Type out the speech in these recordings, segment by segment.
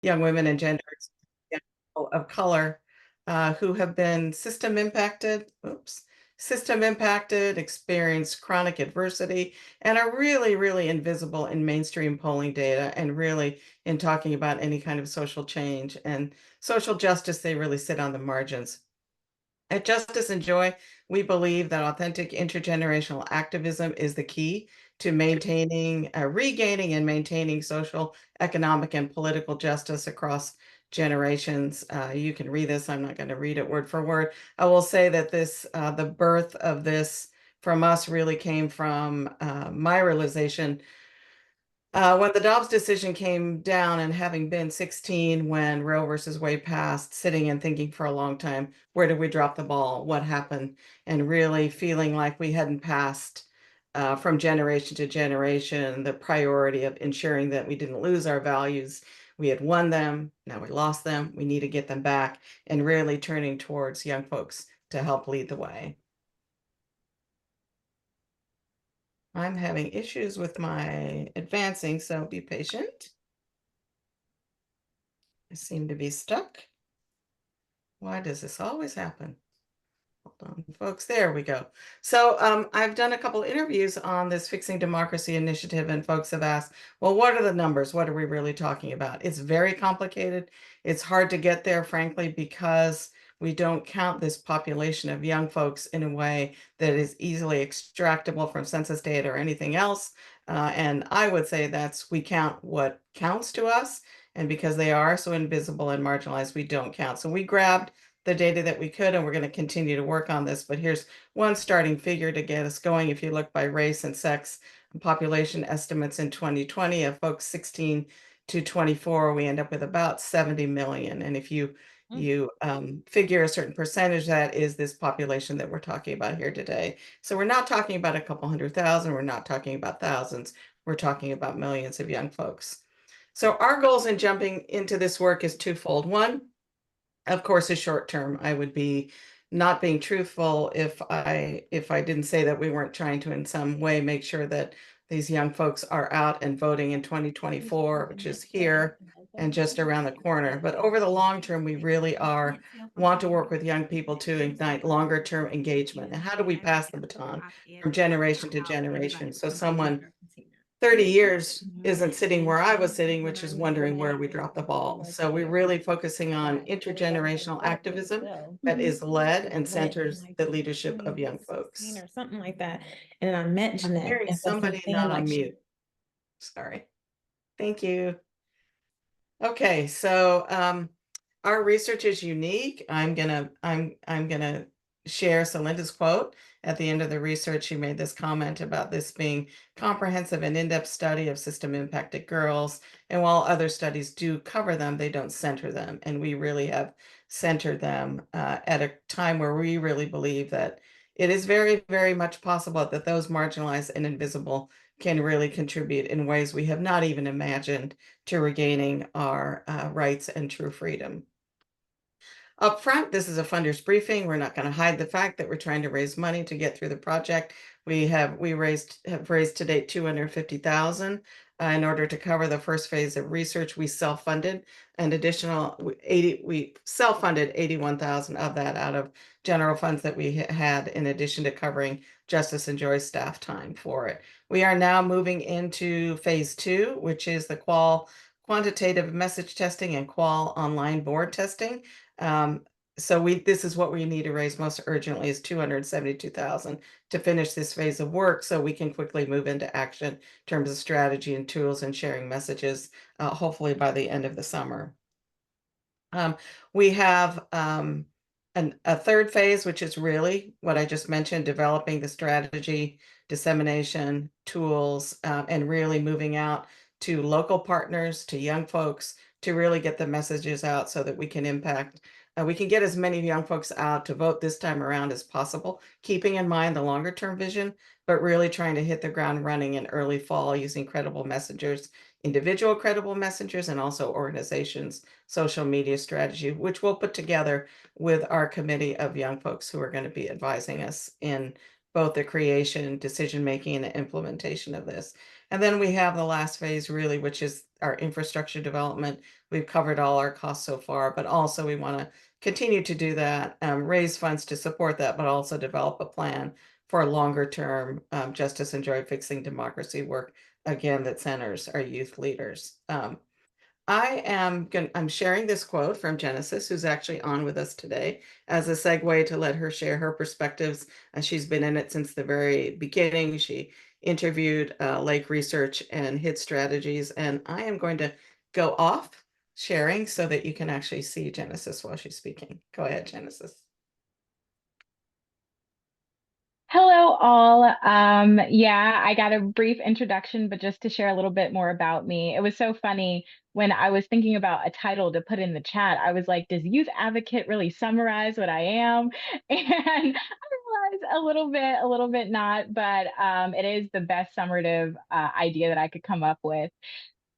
young women and gender young people of color who have been system impacted, experience chronic adversity, and are really, really invisible in mainstream polling data and really in talking about any kind of social change and social justice. They really sit on the margins. At Justice and Joy, we believe that authentic intergenerational activism is the key to maintaining, regaining, and maintaining social, economic, and political justice across generations. You can read this. I'm not going to read it word for word. I will say that the birth of this from us really came from my realization when the Dobbs decision came down, and having been 16 when Roe versus Wade passed, sitting and thinking for a long time, where did we drop the ball? What happened? And really feeling like we hadn't passed from generation to generation the priority of ensuring that we didn't lose our values. We had won them, now we lost them. We need to get them back, and really turning towards young folks to help lead the way. I'm having issues with my advancing, so be patient. I seem to be stuck. Why does this always happen? Hold on, folks. There we go. So I've done a couple interviews on this Fixing Democracy initiative, and folks have asked, well, what are the numbers? What are we really talking about? It's very complicated. It's hard to get there, frankly, because we don't count this population of young folks in a way that is easily extractable from census data or anything else. And I would say we count what counts to us. And because they are so invisible and marginalized, we don't count. So we grabbed the data that we could, and we're going to continue to work on this. But here's one starting figure to get us going. If you look by race and sex and population estimates in 2020 of folks 16 to 24, we end up with about 70 million. And if you figure a certain percentage, that is this population that we're talking about here today. So we're not talking about a couple 100,000. We're not talking about thousands. We're talking about millions of young folks. So our goals in jumping into this work is twofold. One, of course, is short term. I would be not being truthful if I didn't say that we weren't trying to in some way make sure that these young folks are out and voting in 2024, which is here and just around the corner. But over the long term, we really want to work with young people to ignite longer term engagement. And how do we pass the baton from generation to generation? So someone 30 years isn't sitting where I was sitting, which is wondering where we dropped the ball. So we're really focusing on intergenerational activism that is led and centers the leadership of young folks. Or something like that. And I met I'm Jeanette hearing and was somebody saying not like on mute. Sorry. Thank you. Okay, so our research is unique. I'm gonna share Celinda's quote at the end of the research. She made this comment about this being comprehensive and in-depth study of system impacted girls. And while other studies do cover them, they don't center them. And we really have centered them at a time where we really believe that it is very, very much possible that those marginalized and invisible can really contribute in ways we have not even imagined to regaining our rights and true freedom. Up front, this is a funders briefing. We're not going to hide the fact that we're trying to raise money to get through the project. Have raised to date 250,000 in order to cover the first phase of research. We self-funded an additional 80. We self-funded 81,000 of that out of general funds that we had, in addition to covering Justice and Joy staff time for it. We are now moving into phase 2, which is the quantitative message testing and qual online board testing. This is what we need to raise most urgently, is 272,000 to finish this phase of work, so we can quickly move into action in terms of strategy and tools and sharing messages, hopefully by the end of the summer. We have a third phase, which is really what I just mentioned: developing the strategy, dissemination, tools, and really moving out to local partners, to young folks, to really get the messages out so that we can we can get as many young folks out to vote this time around as possible, keeping in mind the longer term vision, but really trying to hit the ground running in early fall using credible messengers, individual credible messengers, and also organizations' social media strategy, which we'll put together with our committee of young folks who are going to be advising us in both the creation, decision making, and implementation of this. And then we have the last phase, really, which is our infrastructure development. We've covered all our costs so far, but also we want to continue to do that, raise funds to support that, but also develop a plan for longer term justice and joy fixing democracy work, again, that centers our youth leaders. I'm sharing this quote from Genesis, who's actually on with us today, as a segue to let her share her perspectives. She's been in it since the very beginning. She interviewed Lake Research and HIT Strategies, and I am going to go off sharing so that you can actually see Genesis while she's speaking. Go ahead, Genesis. Hello, all. Yeah, I got a brief introduction, but just to share a little bit more about me, it was so funny when I was thinking about a title to put in the chat. I was like, does youth advocate really summarize what I am? And I realized a little bit not, but it is the best summative idea that I could come up with.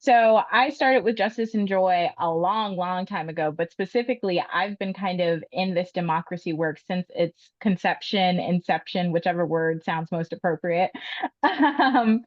So I started with Justice and Joy a long, long time ago, but specifically, I've been kind of in this democracy work since its conception, inception, whichever word sounds most appropriate. Um,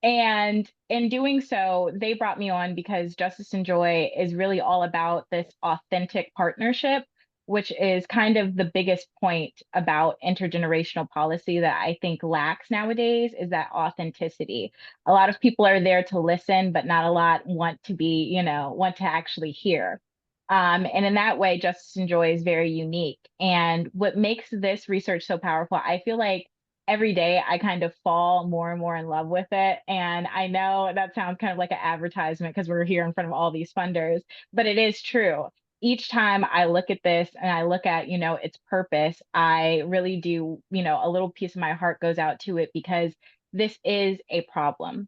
and in doing so, they brought me on because Justice and Joy is really all about this authentic partnership, which is kind of the biggest point about intergenerational policy that I think lacks nowadays is that authenticity. A lot of people are there to listen, but not a lot want to be, want to actually hear. And in that way, Justice and Joy is very unique. And what makes this research so powerful, I feel like every day I kind of fall more and more in love with it. And I know that sounds kind of like an advertisement because we're here in front of all these funders, but it is true. Each time I look at this and I look at, its purpose, I really do, a little piece of my heart goes out to it because this is a problem.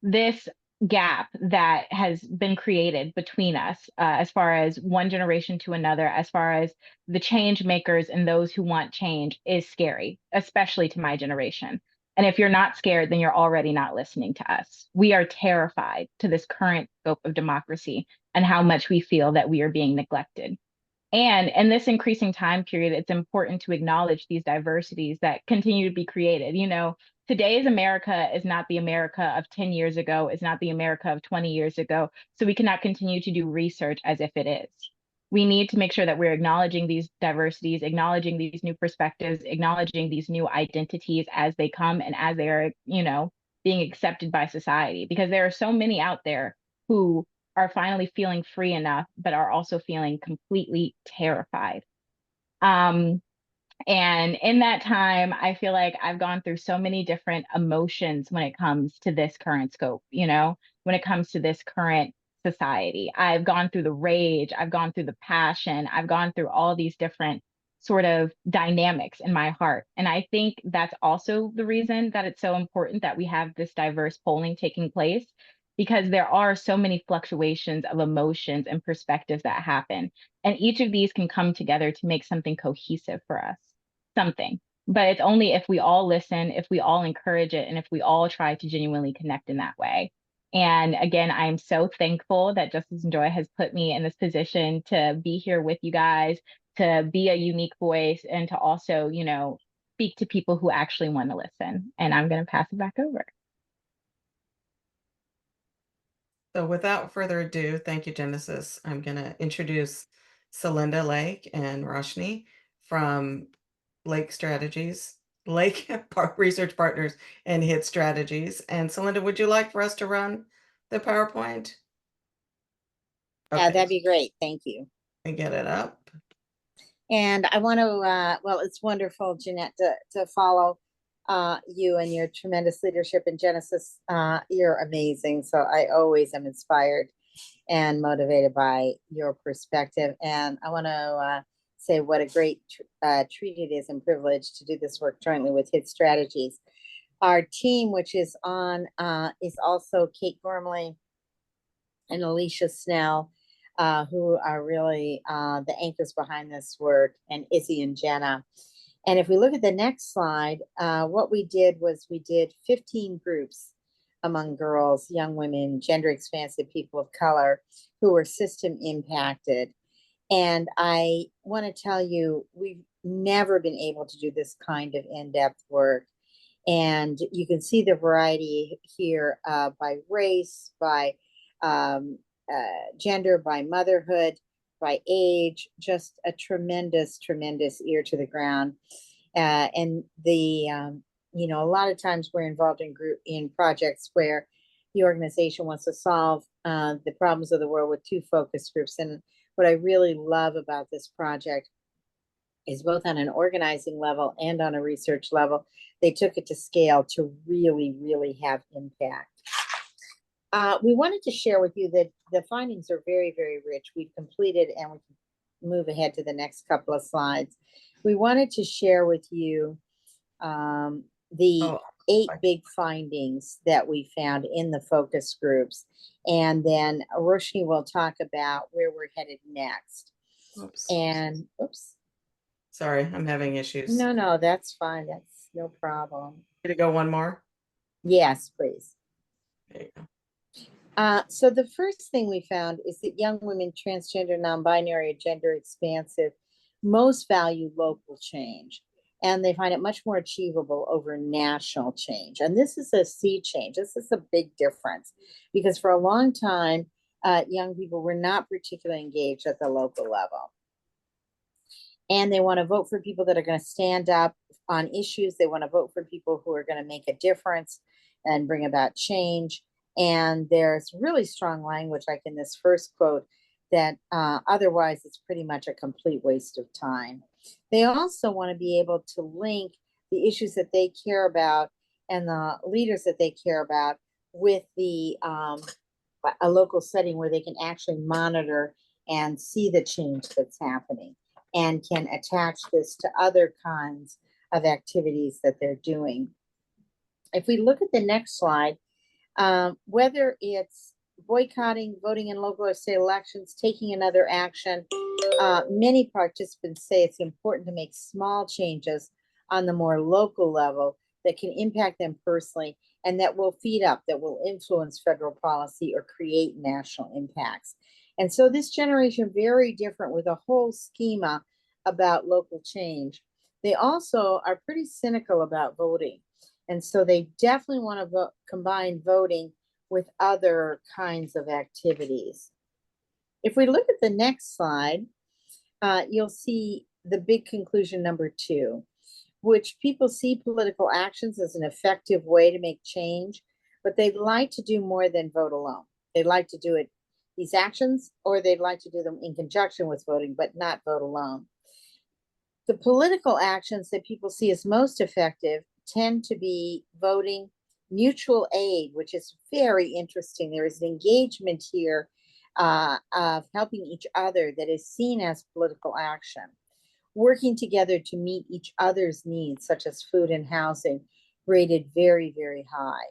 This gap that has been created between us, as far as one generation to another, as far as the change makers and those who want change, is scary, especially to my generation. And if you're not scared, then you're already not listening to us. We are terrified to this current scope of democracy and how much we feel that we are being neglected. And in this increasing time period, it's important to acknowledge these diversities that continue to be created. Today's America is not the America of 10 years ago, is not the America of 20 years ago. So we cannot continue to do research as if it is. We need to make sure that we're acknowledging these diversities, acknowledging these new perspectives, acknowledging these new identities as they come and as they are, being accepted by society. Because there are so many out there who are finally feeling free enough, but are also feeling completely terrified. And in that time, I feel like I've gone through so many different emotions when it comes to this current scope, when it comes to this current society. I've gone through the rage, I've gone through the passion, I've gone through all these different sort of dynamics in my heart. And I think that's also the reason that it's so important that we have this diverse polling taking place, because there are so many fluctuations of emotions and perspectives that happen. And each of these can come together to make something cohesive for us, something. But it's only if we all listen, if we all encourage it, and if we all try to genuinely connect in that way. And again, I am so thankful that Justice and Joy has put me in this position to be here with you guys, to be a unique voice, and to also, speak to people who actually want to listen. And I'm going to pass it back over. So without further ado, thank you, Genesis. I'm going to introduce Celinda Lake and Roshni from Lake Strategies, Lake Research Partners and HIT Strategies. And Celinda, would you like for us to run the PowerPoint? Yeah, that'd be great. Thank you. And get it up. And I want to, well, it's wonderful, Jeanette, to follow you and your tremendous leadership in Genesis. You're amazing. So I always am inspired and motivated by your perspective. And I want to say what a great treat it is and privilege to do this work jointly with HIT Strategies. Our team, which is on, is also Kate Gormley and Alicia Snell, who are really the anchors behind this work, and Izzy and Jenna. And if we look at the next slide, what we did was we did 15 groups among girls, young women, gender expansive people of color who were system impacted. And I want to tell you, we've never been able to do this kind of in-depth work. And you can see the variety here by race, by gender, by motherhood, by age, just a tremendous, tremendous ear to the ground. And you know, a lot of times we're involved in projects where the organization wants to solve the problems of the world with two focus groups. And what I really love about this project is both on an organizing level and on a research level, they took it to scale to really, really have impact. We wanted to share with you that the findings are very, very rich. We've completed, and we can move ahead to the next couple of slides. We wanted to share with you the Oh, 8 sorry. big findings that we found in the focus groups. And then Roshni will talk about where we're headed next. Oops. And oops. Sorry, I'm having issues. No, that's fine. That's no problem. Gonna go one more. Yes, please. There you go. So the first thing we found is that young women, transgender, non-binary, gender expansive, most value local change. And they find it much more achievable over national change. And this is a sea change. This is a big difference because for a long time, young people were not particularly engaged at the local level. And they want to vote for people that are going to stand up on issues. They want to vote for people who are going to make a difference and bring about change. And there's really strong language, like in this first quote, that otherwise it's pretty much a complete waste of time. They also want to be able to link the issues that they care about and the leaders that they care about with the a local setting where they can actually monitor and see the change that's happening and can attach this to other kinds of activities that they're doing. If we look at the next slide, whether it's boycotting, voting in local or state elections, taking another action, many participants say it's important to make small changes on the more local level that can impact them personally and that will feed up, that will influence federal policy or create national impacts. And so this generation, very different with a whole schema about local change. They also are pretty cynical about voting. And so they definitely want to combine voting with other kinds of activities. If we look at the next slide, you'll see the big conclusion number 2, which people see political actions as an effective way to make change, but they'd like to do more than vote alone. They'd like to do it, these actions, or they'd like to do them in conjunction with voting, but not vote alone. The political actions that people see as most effective tend to be voting, mutual aid, which is very interesting. There is an engagement here of helping each other that is seen as political action. Working together to meet each other's needs, such as food and housing, rated very, very high.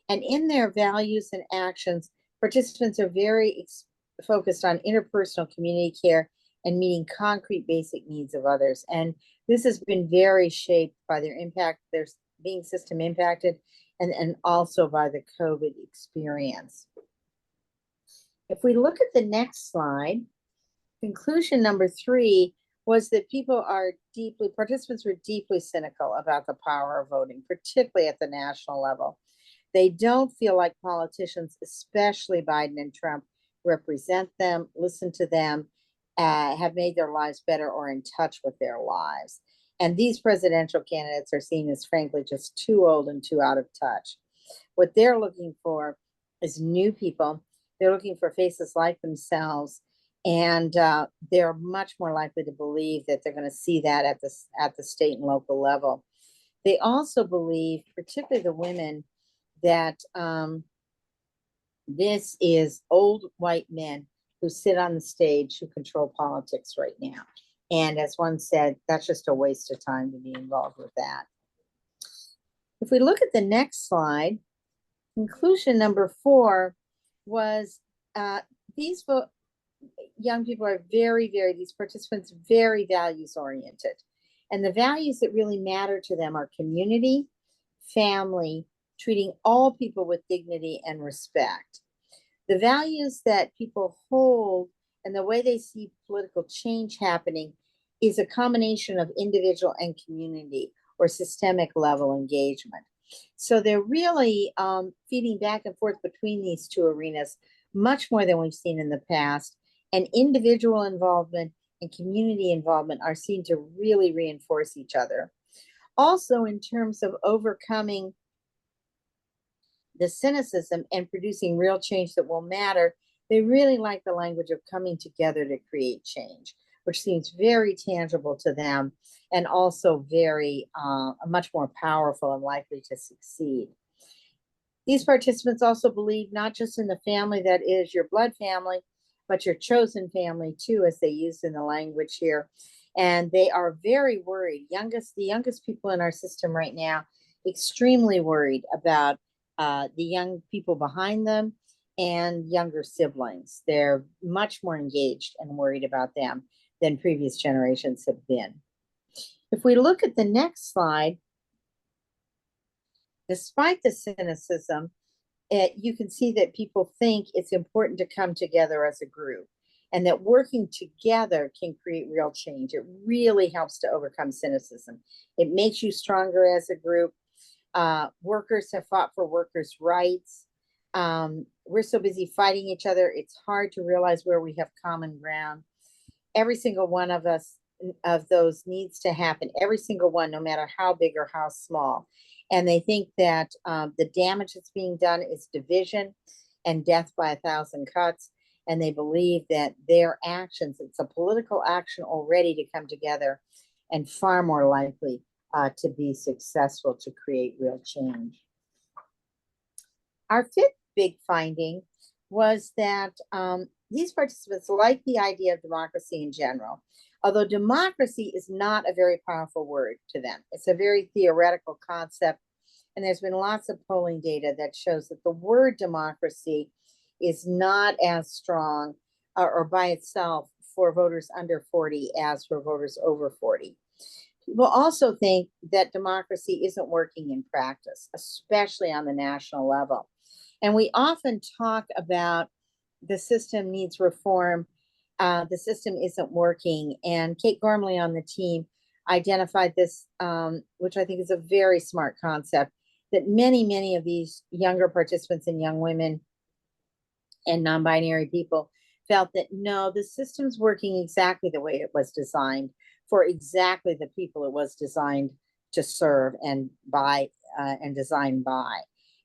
And in their values and actions, participants are very focused on interpersonal community care and meeting concrete basic needs of others. And this has been very shaped by their impact, their being system impacted, and also by the COVID experience. If we look at the next slide, conclusion number 3 was that participants were deeply cynical about the power of voting, particularly at the national level. They don't feel like politicians, especially Biden and Trump, represent them, listen to them, have made their lives better or in touch with their lives. And these presidential candidates are seen as, frankly, just too old and too out of touch. What they're looking for is new people. They're looking for faces like themselves. And they're much more likely to believe that they're going to see that at the state and local level. They also believe, particularly the women, that this is old white men who sit on the stage who control politics right now. And as one said, that's just a waste of time to be involved with that. If we look at the next slide, conclusion number 4 was these young people are these participants, very values oriented. And the values that really matter to them are community, family, treating all people with dignity and respect. The values that people hold and the way they see political change happening is a combination of individual and community or systemic level engagement. So they're really feeding back and forth between these two arenas, much more than we've seen in the past. And individual involvement and community involvement are seen to really reinforce each other. Also, in terms of overcoming the cynicism and producing real change that will matter, they really like the language of coming together to create change, which seems very tangible to them and also very much more powerful and likely to succeed. These participants also believe not just in the family that is your blood family, but your chosen family too, as they use in the language here. And they are very worried. The youngest people in our system right now, extremely worried about the young people behind them and younger siblings. They're much more engaged and worried about them than previous generations have been. If we look at the next slide, despite the cynicism, you can see that people think it's important to come together as a group and that working together can create real change. It really helps to overcome cynicism. It makes you stronger as a group. Workers have fought for workers' rights. We're so busy fighting each other, it's hard to realize where we have common ground. Every single one of us of those needs to happen, every single one, no matter how big or how small. And they think that the damage that's being done is division and death by 1,000 cuts. And they believe that their actions, it's a political action already to come together and far more likely to be successful to create real change. Our fifth big finding was that these participants like the idea of democracy in general, although democracy is not a very powerful word to them. It's a very theoretical concept, and there's been lots of polling data that shows that the word democracy is not as strong or by itself for voters under 40 as for voters over 40. People also think that democracy isn't working in practice, especially on the national level. And we often talk about the system needs reform. The system isn't working. And Kate Gormley on the team identified this, which I think is a very smart concept, that many of these younger participants and young women and non-binary people felt that no, the system's working exactly the way it was designed for exactly the people it was designed to serve and by and designed by.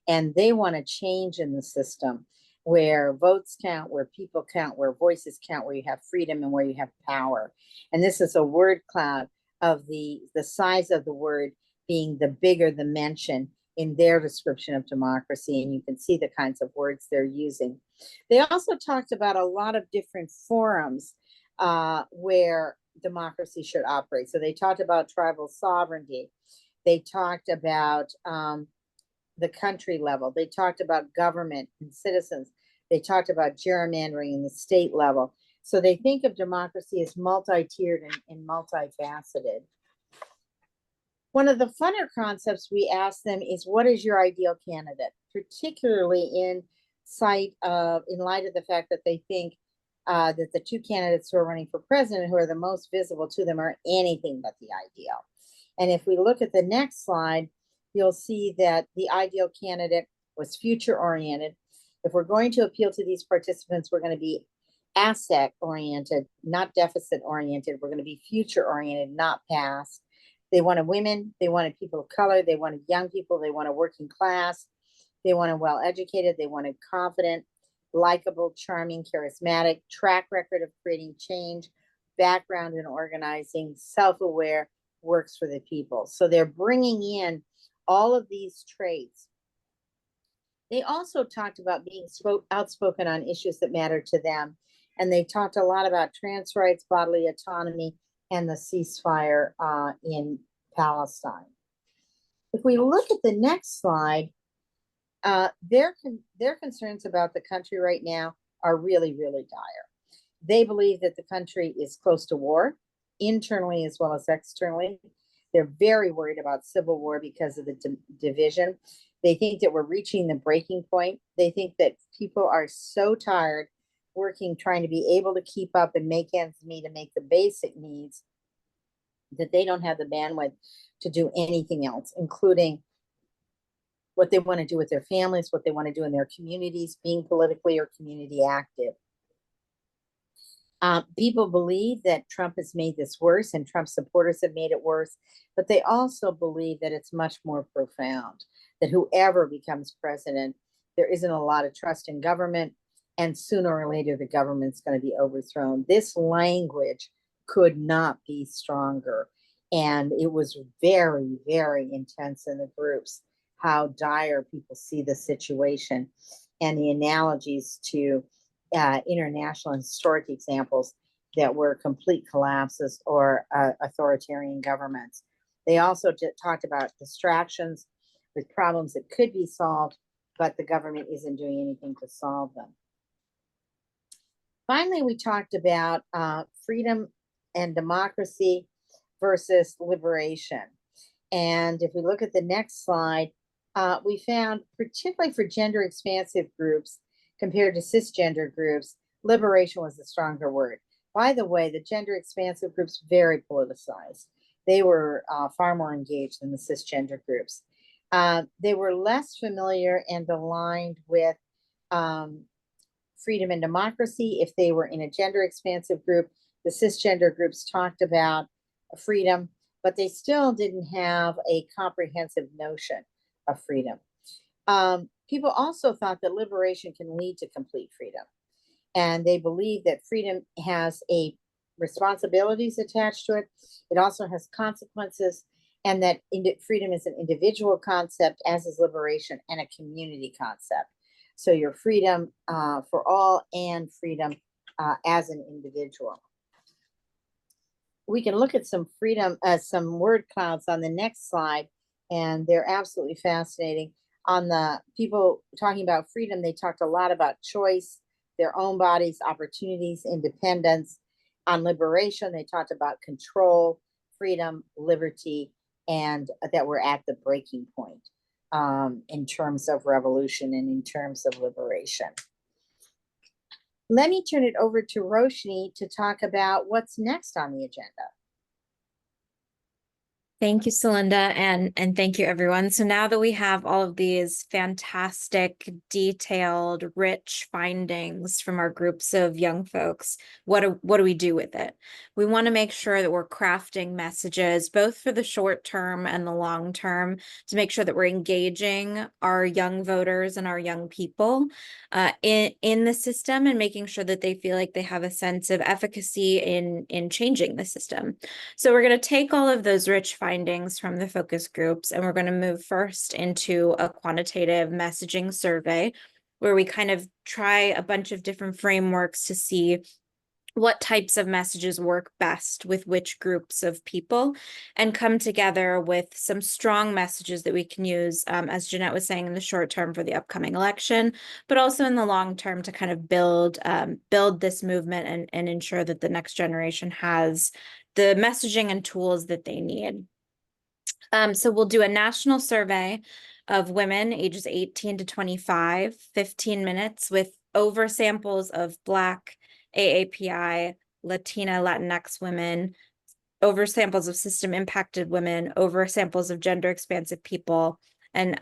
And they want to change in the system where votes count, where people count, where voices count, where you have freedom and where you have power. And this is a word cloud of the size of the word being the bigger the mention in their description of democracy. And you can see the kinds of words they're using. They also talked about a lot of different forums where democracy should operate. So they talked about tribal sovereignty. They talked about the country level. They talked about government and citizens. They talked about gerrymandering in the state level. So they think of democracy as multi-tiered and multifaceted. One of the funner concepts we asked them is, what is your ideal candidate? Particularly in light of the fact that they think that the two candidates who are running for president, who are the most visible to them, are anything but the ideal. And if we look at the next slide, you'll see that the ideal candidate was future oriented. If we're going to appeal to these participants, we're going to be asset oriented, not deficit oriented. We're going to be future oriented, not past. They wanted women, they wanted people of color, they wanted young people, they wanted working class, they wanted well-educated, they wanted confident, likable, charming, charismatic, track record of creating change, background in organizing, self-aware, works for the people. So they're bringing in all of these traits. They also talked about being outspoken on issues that matter to them. And they talked a lot about trans rights, bodily autonomy, and the ceasefire in Palestine. If we look at the next slide, their concerns about the country right now are really, really dire. They believe that the country is close to war, internally as well as externally. They're very worried about civil war because of the division. They think that we're reaching the breaking point. They think that people are so tired working, trying to be able to keep up and make ends meet and make the basic needs, that they don't have the bandwidth to do anything else, including what they want to do with their families, what they want to do in their communities, being politically or community active. People believe that Trump has made this worse and Trump supporters have made it worse, but they also believe that it's much more profound, that whoever becomes president, there isn't a lot of trust in government, and sooner or later the government's going to be overthrown. This language could not be stronger. And it was very, very intense in the groups, how dire people see the situation, and the analogies to international and historic examples that were complete collapses or authoritarian governments. They also talked about distractions with problems that could be solved, but the government isn't doing anything to solve them. Finally, we talked about freedom and democracy versus liberation. And if we look at the next slide, we found, particularly for gender expansive groups compared to cisgender groups, liberation was the stronger word. By the way, the gender expansive groups, very politicized. They were far more engaged than the cisgender groups. They were less familiar and aligned with freedom and democracy if they were in a gender expansive group. The cisgender groups talked about freedom, but they still didn't have a comprehensive notion of freedom. People also thought that liberation can lead to complete freedom. And they believe that freedom has responsibilities attached to it. It also has consequences, and that freedom is an individual concept, as is liberation, and a community concept. So your freedom for all and freedom as an individual. We can look at some some word clouds on the next slide, and they're absolutely fascinating. On the people talking about freedom, they talked a lot about choice, their own bodies, opportunities, independence. On liberation, they talked about control, freedom, liberty, and that we're at the breaking point in terms of revolution and in terms of liberation. Let me turn it over to Roshni to talk about what's next on the agenda. Thank you, Celinda, and thank you, everyone. So now that we have all of these fantastic, detailed, rich findings from our groups of young folks, what do we do with it? We want to make sure that we're crafting messages, both for the short term and the long term, to make sure that we're engaging our young voters and our young people in the system, and making sure that they feel like they have a sense of efficacy in changing the system. So we're going to take all of those rich findings from the focus groups, and we're going to move first into a quantitative messaging survey, where we kind of try a bunch of different frameworks to see what types of messages work best with which groups of people, and come together with some strong messages that we can use, as Jeanette was saying, in the short term for the upcoming election, but also in the long term to kind of build this movement and ensure that the next generation has the messaging and tools that they need. So we'll do a national survey of women ages 18 to 25, 15 minutes, with over samples of Black, AAPI, Latina, Latinx women, over samples of system impacted women, over samples of gender expansive people, and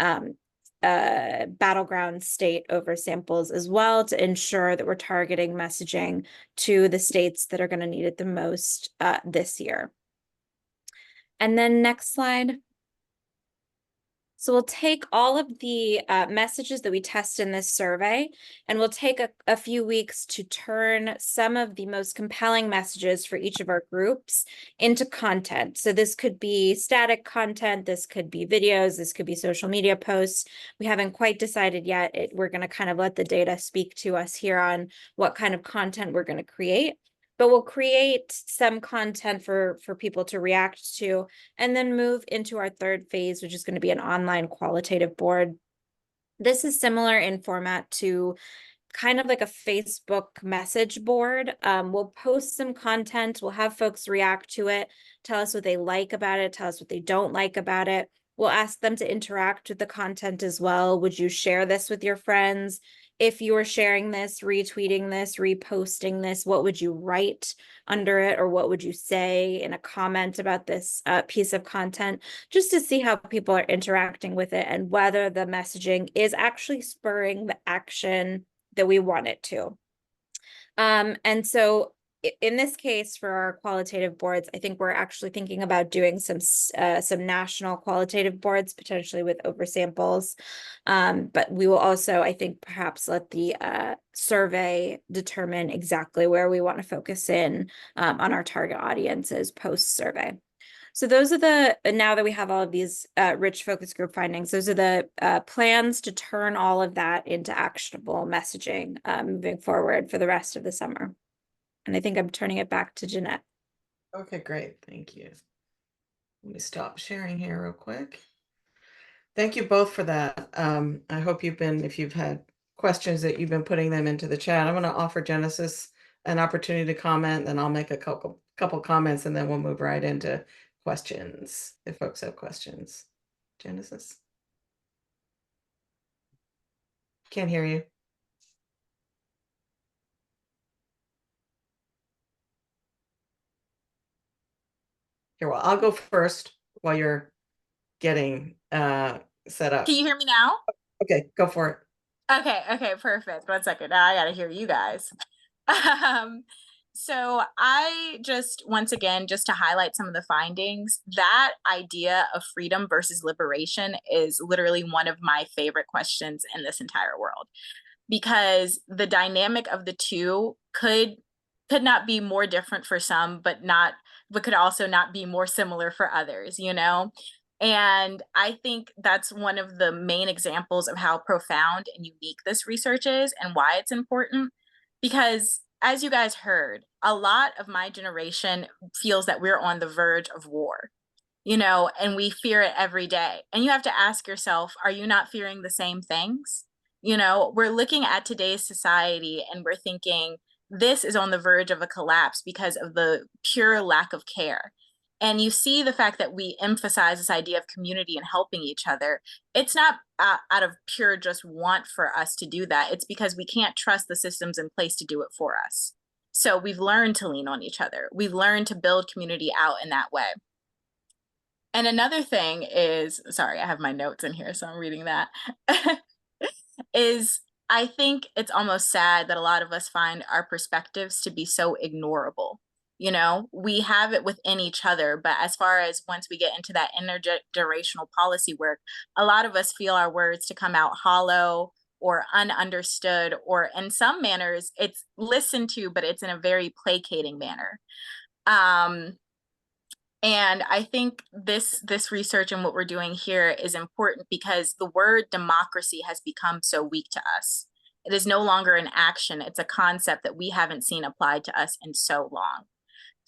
battleground state over samples as well, to ensure that we're targeting messaging to the states that are going to need it the most this year. And then next slide. So we'll take all of the messages that we test in this survey, and we'll take a few weeks to turn some of the most compelling messages for each of our groups into content. So this could be static content, this could be videos, this could be social media posts. We haven't quite decided yet. We're going to kind of let the data speak to us here on what kind of content we're going to create. But we'll create some content for people to react to, and then move into our third phase, which is going to be an online qualitative board. This is similar in format to kind of like a Facebook message board. We'll post some content, we'll have folks react to it, tell us what they like about it, tell us what they don't like about it. We'll ask them to interact with the content as well. Would you share this with your friends? if you were sharing this, retweeting this, reposting this, what would you write under it, or what would you say in a comment about this piece of content, just to see how people are interacting with it and whether the messaging is actually spurring the action that we want it to. And so in this case, for our qualitative boards, I think we're actually thinking about doing some national qualitative boards, potentially with oversamples. But we will also, I think, perhaps let the survey determine exactly where we want to focus in on our target audiences post-survey. So those are now that we have all of these rich focus group findings, those are the plans to turn all of that into actionable messaging moving forward for the rest of the summer. And I think I'm turning it back to Jeanette. Okay, great. Thank you. Let me stop sharing here real quick. Thank you both for that. I hope if you've had questions, that you've been putting them into the chat. I'm going to offer Genesis an opportunity to comment, then I'll make a couple comments, and then we'll move right into questions if folks have questions. Genesis? Can't hear you. Here, well, I'll go first while you're getting set up. Can you hear me now? Okay, go for it. Okay, perfect. 1 second. Now I gotta hear you guys. So I just, once again, just to highlight some of the findings, that idea of freedom versus liberation is literally one of my favorite questions in this entire world, because the dynamic of the two could not be more different for some, but could also not be more similar for others, you know? And I think that's one of the main examples of how profound and unique this research is and why it's important. Because as you guys heard, a lot of my generation feels that we're on the verge of war, you know, and we fear it every day. And you have to ask yourself, are you not fearing the same things? You know, we're looking at today's society and we're thinking this is on the verge of a collapse because of the pure lack of care. And you see the fact that we emphasize this idea of community and helping each other. It's not out of pure just want for us to do that. It's because we can't trust the systems in place to do it for us. So we've learned to lean on each other. We've learned to build community out in that way. And another thing is, sorry, I have my notes in here, so I'm reading that, is I think it's almost sad that a lot of us find our perspectives to be so ignorable. You know, we have it within each other, but as far as once we get into that intergenerational policy work, a lot of us feel our words to come out hollow or ununderstood, or in some manners, it's listened to, but it's in a very placating manner. And I think this research and what we're doing here is important because the word democracy has become so weak to us. It is no longer an action. It's a concept that we haven't seen applied to us in so long.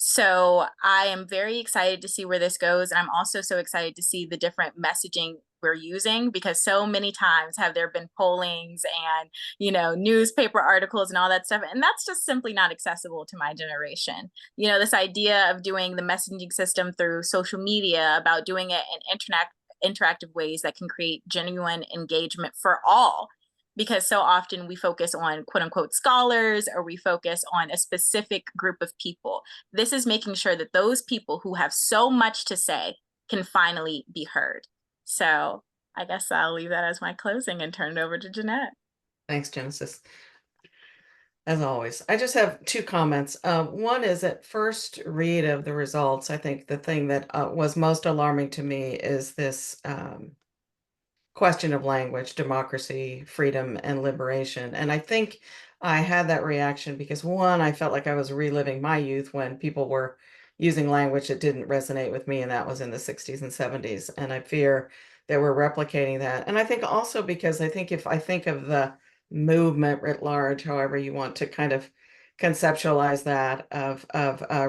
So I am very excited to see where this goes. And I'm also so excited to see the different messaging we're using, because so many times have there been pollings and, you know, newspaper articles and all that stuff. And that's just simply not accessible to my generation. You know, this idea of doing the messaging system through social media, about doing it in interactive ways that can create genuine engagement for all. Because so often we focus on quote unquote scholars, or we focus on a specific group of people. This is making sure that those people who have so much to say can finally be heard. So I guess I'll leave that as my closing and turn it over to Jeanette. Thanks, Genesis. As always, I just have two comments. One is at first read of the results, I think the thing that was most alarming to me is this question of language, democracy, freedom, and liberation. And I think I had that reaction because, one, I felt like I was reliving my youth when people were using language that didn't resonate with me, and that was in the 60s and 70s. And I fear that we're replicating that. And I think also because I think if I think of the movement writ large, however you want to kind of conceptualize that, of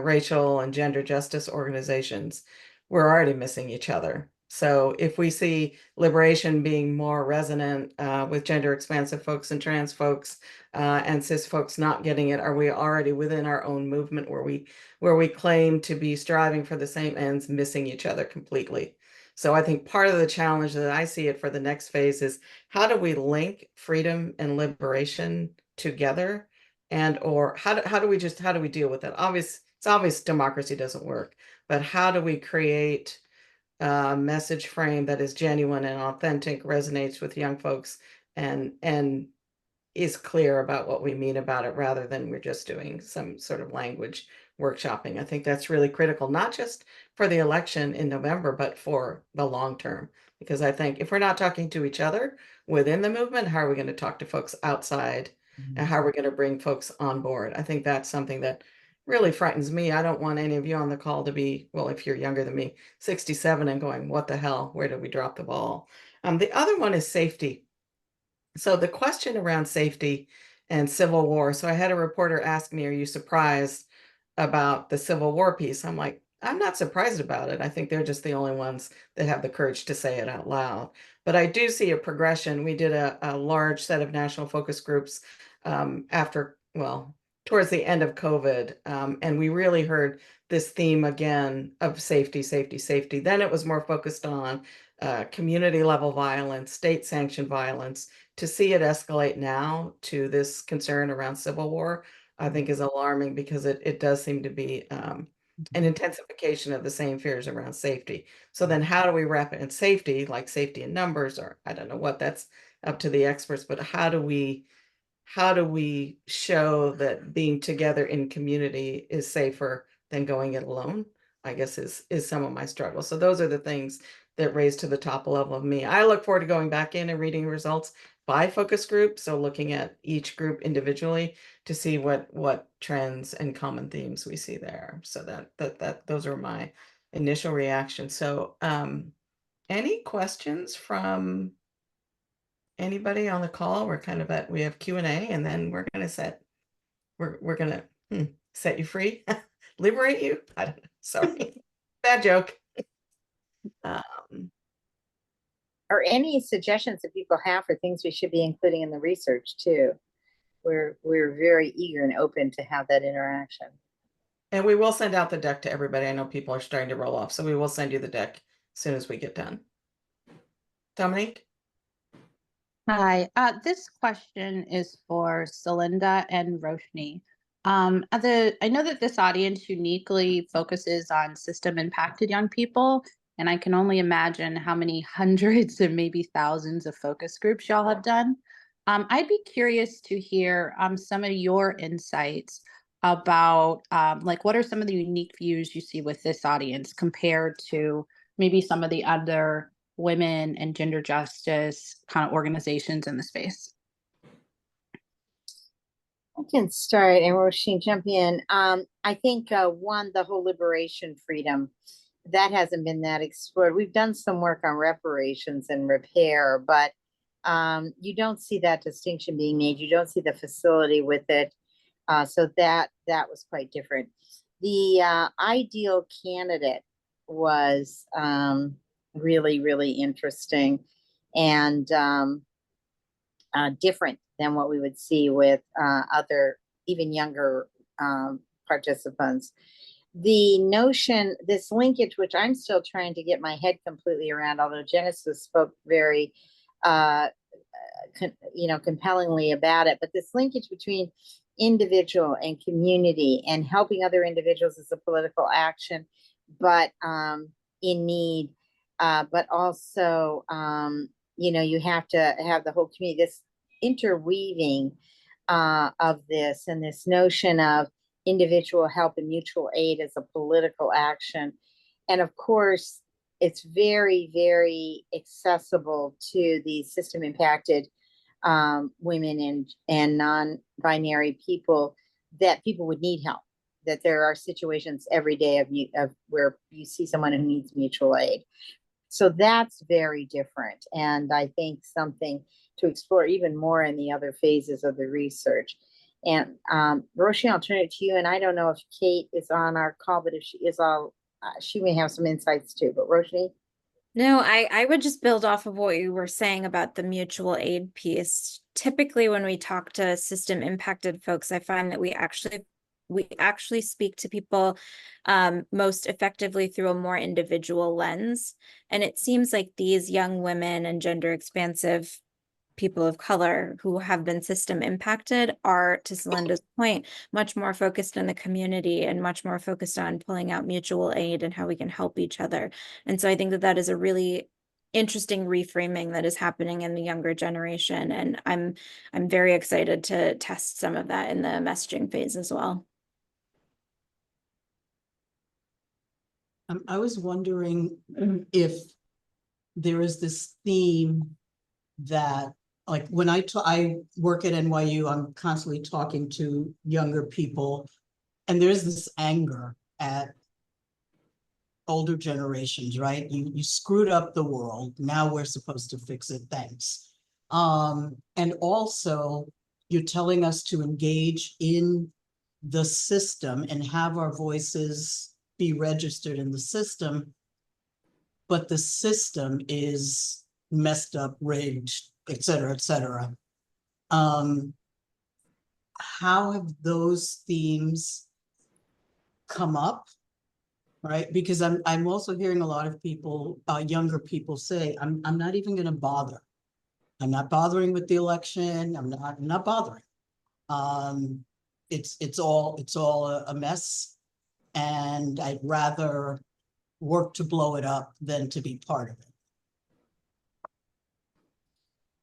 racial and gender justice organizations, we're already missing each other. So if we see liberation being more resonant with gender expansive folks and trans folks and cis folks not getting it, are we already within our own movement where we claim to be striving for the same ends, missing each other completely? So I think part of the challenge that I see it for the next phase is how do we link freedom and liberation together? And or how do we deal with it? It's obvious democracy doesn't work, but how do we create a message frame that is genuine and authentic, resonates with young folks, and is clear about what we mean about it, rather than we're just doing some sort of language workshopping. I think that's really critical, not just for the election in November, but for the long term. Because I think if we're not talking to each other within the movement, how are we going to talk to folks outside? And how are we going to bring folks on board? I think that's something that really frightens me. I don't want any of you on the call to be, well, if you're younger than me, 67 and going, what the hell? Where did we drop the ball? The other one is safety. So the question around safety and Civil War. So I had a reporter ask me, are you surprised about the Civil War piece? I'm like, I'm not surprised about it. I think they're just the only ones that have the courage to say it out loud. But I do see a progression. We did a large set of national focus groups towards the end of COVID. And we really heard this theme again of safety, safety, safety. Then it was more focused on community level violence, state sanctioned violence. To see it escalate now to this concern around Civil War, I think is alarming, because it does seem to be an intensification of the same fears around safety. So then how do we wrap it in safety, like safety in numbers, or I don't know what, that's up to the experts, but how do we show that being together in community is safer than going it alone, I guess is some of my struggles. So those are the things that raise to the top level of me. I look forward to going back in and reading results by focus group. So looking at each group individually to see what trends and common themes we see there. So that those are my initial reactions. So any questions from anybody on the call? We're kind of we have Q&A, and then we're gonna set you free, liberate you. I don't know. Sorry, bad joke. Or any suggestions that people have for things we should be including in the research too. We're very eager and open to have that interaction. And we will send out the deck to everybody. I know people are starting to roll off, so we will send you the deck as soon as we get done. Dominique? Hi, this question is for Celinda and Roshni. I know that this audience uniquely focuses on system impacted young people, and I can only imagine how many hundreds and maybe thousands of focus groups y'all have done. I'd be curious to hear some of your insights about like what are some of the unique views you see with this audience compared to maybe some of the other women and gender justice kind of organizations in the space. I can start, and Roisin, jump in. I think one, the whole liberation freedom, that hasn't been that explored. We've done some work on reparations and repair, but you don't see that distinction being made. You don't see the facility with it. So that was quite different. The ideal candidate was really, really interesting and different than what we would see with other, even younger participants. The notion, this linkage, which I'm still trying to get my head completely around, although Genesis spoke very, compellingly about it, but this linkage between individual and community and helping other individuals as a political action, but in need, but also, you have to have the whole community, this interweaving of this and this notion of individual help and mutual aid as a political action. And of course, it's very, very accessible to the system impacted women and non-binary people, that people would need help, that there are situations every day of where you see someone who needs mutual aid. So that's very different. And I think something to explore even more in the other phases of the research. And Roisin, I'll turn it to you. And I don't know if Kate is on our call, but if she is, she may have some insights too. But Roisin? No, I would just build off of what you were saying about the mutual aid piece. Typically, when we talk to system impacted folks, I find that we actually we actually speak to people most effectively through a more individual lens. And it seems like these young women and gender expansive people of color who have been system impacted are, to Celinda's point, much more focused in the community and much more focused on pulling out mutual aid and how we can help each other. And so I think that that is a really interesting reframing that is happening in the younger generation. And I'm very excited to test some of that in the messaging phase as well. I was wondering if there is this theme that, like, when I work at NYU, I'm constantly talking to younger people, and there's this anger at older generations, right? You screwed up the world. Now we're supposed to fix it. Thanks. And also you're telling us to engage in the system and have our voices be registered in the system, but the system is messed up, rigged, et cetera, et cetera. How have those themes come up? Right, because I'm also hearing a lot of people, younger people say, I'm not even going to bother. I'm not bothering with the election. I'm not bothering. It's all a mess, and I'd rather work to blow it up than to be part of it.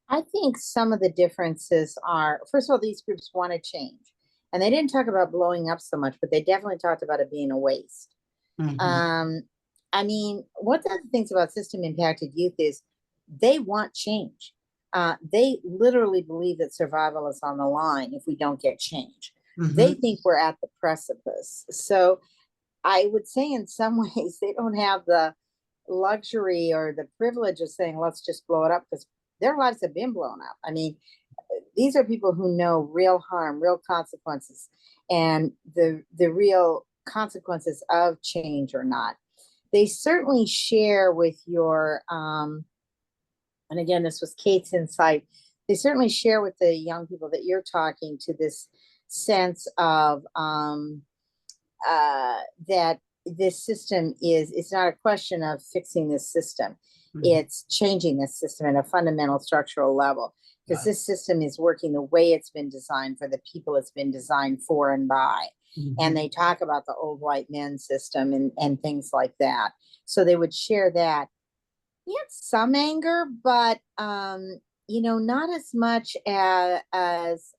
I think some of the differences are, first of all, these groups want to change. And they didn't talk about blowing up so much, but they definitely talked about it being a waste. Mhm. I mean, one of the things about system impacted youth is they want change. They literally believe that survival is on the line if we don't get change. They Mhm. think we're at the precipice. So I would say in some ways they don't have the luxury or the privilege of saying, let's just blow it up, because their lives have been blown up. I mean, these are people who know real harm, real consequences, and the real consequences of change or not. They certainly share with your, and again, this was Kate's insight, they certainly share with the young people that you're talking to this sense of that this system is, it's not a question of fixing this system. It's changing this system at a fundamental structural level, because this system is working the way it's been designed for the people it's been designed for and by. And they talk about the old white men system and things like that. So they would share that. He had some anger, but not as much as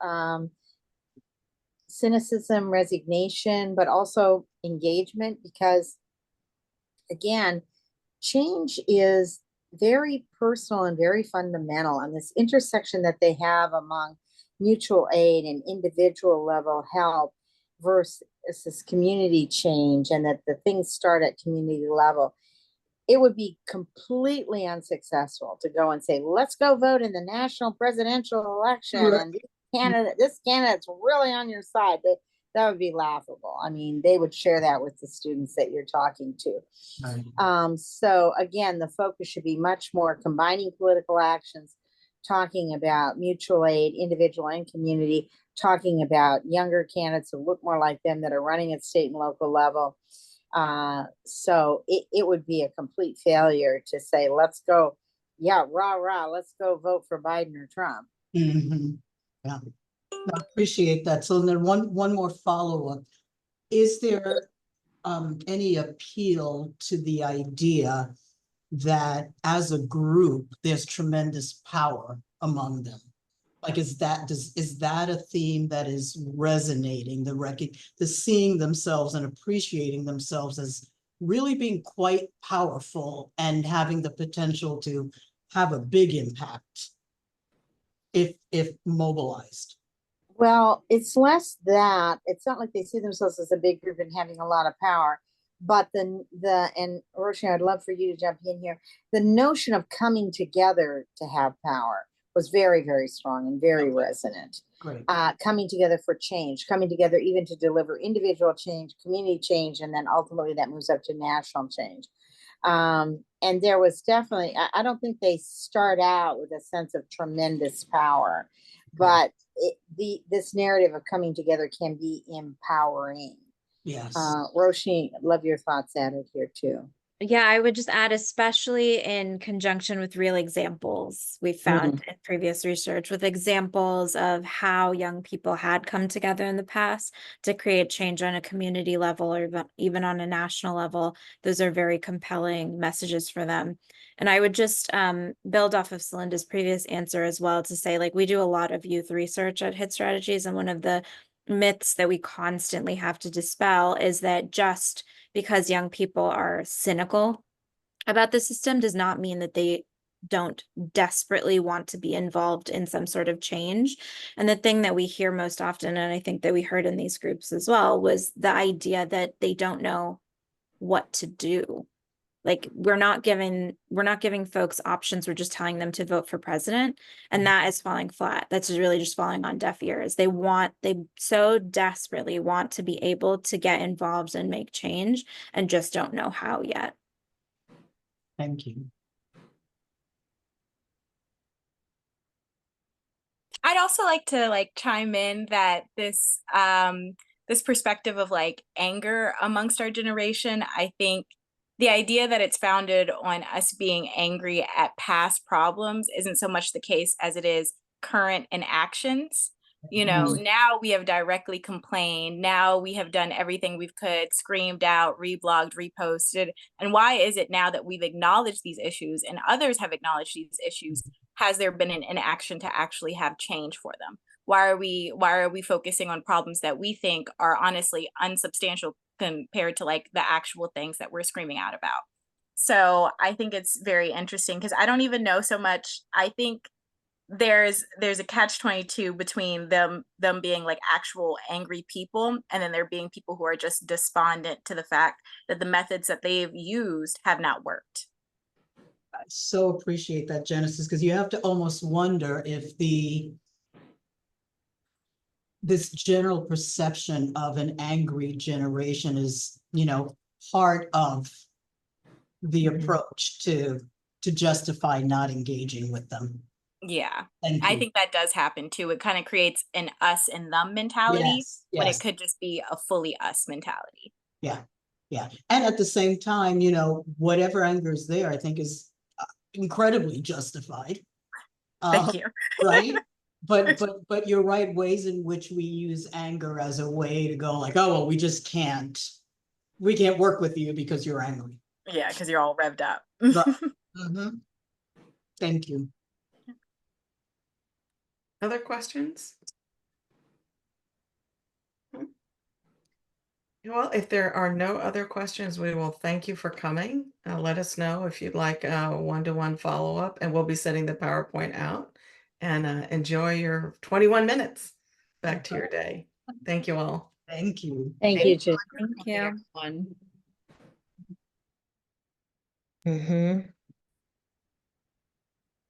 cynicism, resignation, but also engagement, because again, change is very personal and very fundamental, and this intersection that they have among mutual aid and individual level help versus this community change, and that the things start at community level. It would be completely unsuccessful to go and say, let's go vote in the national presidential election, and this candidate's really on your side. That would be laughable. I mean, they would share that with the students that you're talking to. Right. So again, the focus should be much more combining political actions, talking about mutual aid, individual and community, talking about younger candidates who look more like them that are running at state and local level. So it would be a complete failure to say, let's go, yeah, rah, rah, let's go vote for Biden or Trump. Yeah, I appreciate that. So then one more follow-up. Is there any appeal to the idea that as a group, there's tremendous power among them? Like, is that a theme that is resonating, the seeing themselves and appreciating themselves as really being quite powerful and having the potential to have a big impact if mobilized? Well, it's less that. It's not like they see themselves as a big group and having a lot of power, but and Roshni, I'd love for you to jump in here. The notion of coming together to have power was very, very strong and very resonant. Great. Coming together for change, coming together even to deliver individual change, community change, and then ultimately that moves up to national change. And there was definitely, I don't think they start out with a sense of tremendous power. but this narrative of coming together can be empowering. Yes. Roshni, love your thoughts added here too. Yeah, I would just add, especially in conjunction with real examples we found in previous research, with examples of how young people had come together in the past to create change on a community level or even on a national level. Those are very compelling messages for them. And I would just build off of Celinda's previous answer as well to say, like, we do a lot of youth research at Hit Strategies, and one of the myths that we constantly have to dispel is that just because young people are cynical about the system does not mean that they don't desperately want to be involved in some sort of change. And the thing that we hear most often, and I think that we heard in these groups as well, was the idea that they don't know what to do. Like, we're not giving folks options. We're just telling them to vote for president. And that is falling flat. That's really just falling on deaf ears. They so desperately want to be able to get involved and make change and just don't know how yet. Thank you. I'd also like to chime in that this this perspective of anger amongst our generation, I think the idea that it's founded on us being angry at past problems isn't so much the case as it is current inactions. You know, now we have directly complained. Now we have done everything we could, screamed out, reblogged, reposted. And why is it now that we've acknowledged these issues and others have acknowledged these issues, has there been an inaction to actually have change for them? Why are we focusing on problems that we think are honestly unsubstantial compared to the actual things that we're screaming out about? So I think it's very interesting because I don't even know so much. I think there's a catch-22 between them being actual angry people, and then there being people who are just despondent to the fact that the methods that they've used have not worked. I so appreciate that, Genesis, because you have to almost wonder if this general perception of an angry generation is, part of the approach to justify not engaging with them. Yeah, Thank I you. think that does happen too. It kind of creates an us and them mentality Yes, when yes. it could just be a fully us mentality. Yeah, yeah. And at the same time, whatever anger is there, I think is incredibly justified. Thank you. Right? But you're right, ways in which we use anger as a way to go oh, well, we can't work with you because you're angry. Yeah, because you're all revved up. Thank you. Other questions? Well, if there are no other questions, we will thank you for coming. Let us know if you'd like a one-to-one follow-up, and we'll be setting the PowerPoint out. And enjoy your 21 minutes back to your day. Thank you all. Thank you. Thank you, Jen. Thank you. Mm-hmm.